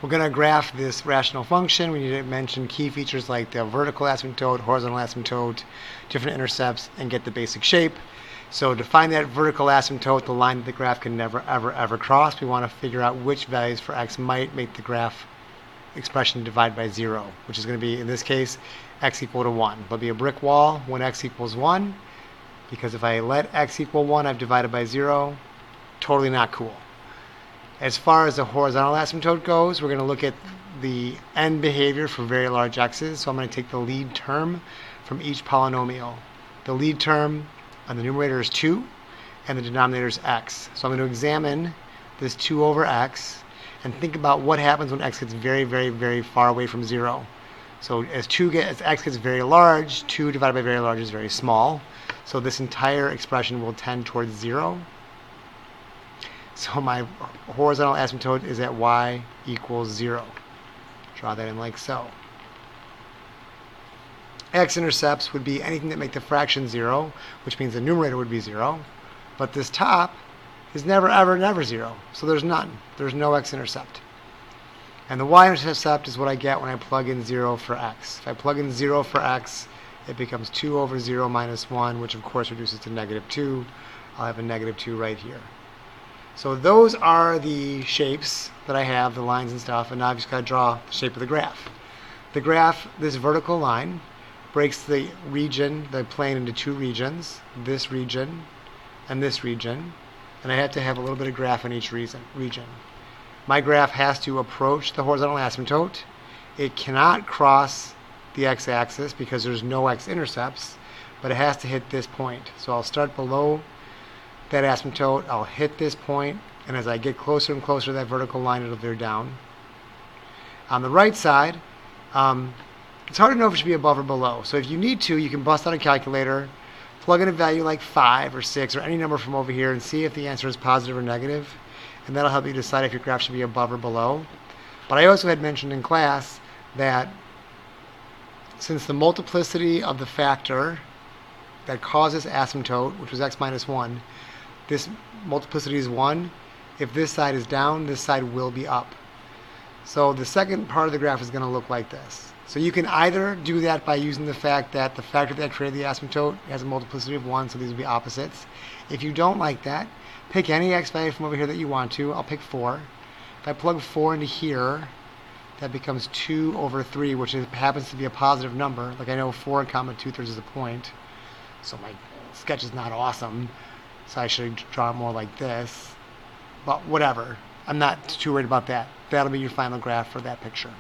We're going to graph this rational function. We need to mention key features like the vertical asymptote, horizontal asymptote, different intercepts, and get the basic shape. So to find that vertical asymptote, the line that the graph can never, ever, ever cross, we want to figure out which values for x might make the graph expression divide by 0, which is going to be, in this case, x equal to 1. There'll be a brick wall when x equals 1, because if I let x equal 1, I've divided by 0. Totally not cool. As far as the horizontal asymptote goes, we're going to look at the end behavior for very large x's. So I'm going to take the lead term from each polynomial. The lead term on the numerator is 2, and the denominator is x. So I'm going to examine this 2 over x and think about what happens when x gets very, very, very far away from 0. So as x gets very large, 2 divided by very large is very small. So this entire expression will tend towards 0. So my horizontal asymptote is at y equals 0. Draw that in like so. X-intercepts would be anything that make the fraction 0, which means the numerator would be 0. But this top is never, ever, never 0. So there's none. There's no x-intercept. And the y-intercept is what I get when I plug in 0 for x. If I plug in 0 for x, it becomes 2 over 0 minus 1, which of course reduces to negative 2. I'll have a negative 2 right here. So those are the shapes that I have, the lines and stuff, and now I've just got to draw the shape of the graph. The graph, this vertical line, breaks the region, the plane, into two regions, this region and this region, and I have to have a little bit of graph in each region. My graph has to approach the horizontal asymptote. It cannot cross the x-axis because there's no x-intercepts, but it has to hit this point. So I'll start below that asymptote, I'll hit this point, and as I get closer and closer to that vertical line, it'll veer down. On the right side, it's hard to know if it should be above or below. So if you need to, you can bust out a calculator, plug in a value like 5 or 6 or any number from over here and see if the answer is positive or negative, and that'll help you decide if your graph should be above or below. But I also had mentioned in class that since the multiplicity of the factor that causes asymptote, which was x minus 1, this multiplicity is 1. If this side is down, this side will be up. So the second part of the graph is going to look like this. So you can either do that by using the fact that the factor that created the asymptote has a multiplicity of 1, so these will be opposites. If you don't like that, pick any x value from over here that you want to. I'll pick 4. If I plug 4 into here, that becomes 2 over 3, which happens to be a positive number. Like I know 4 comma 2/3 is a point. So my sketch is not awesome. So I should draw it more like this. But whatever. I'm not too worried about that. That'll be your final graph for that picture.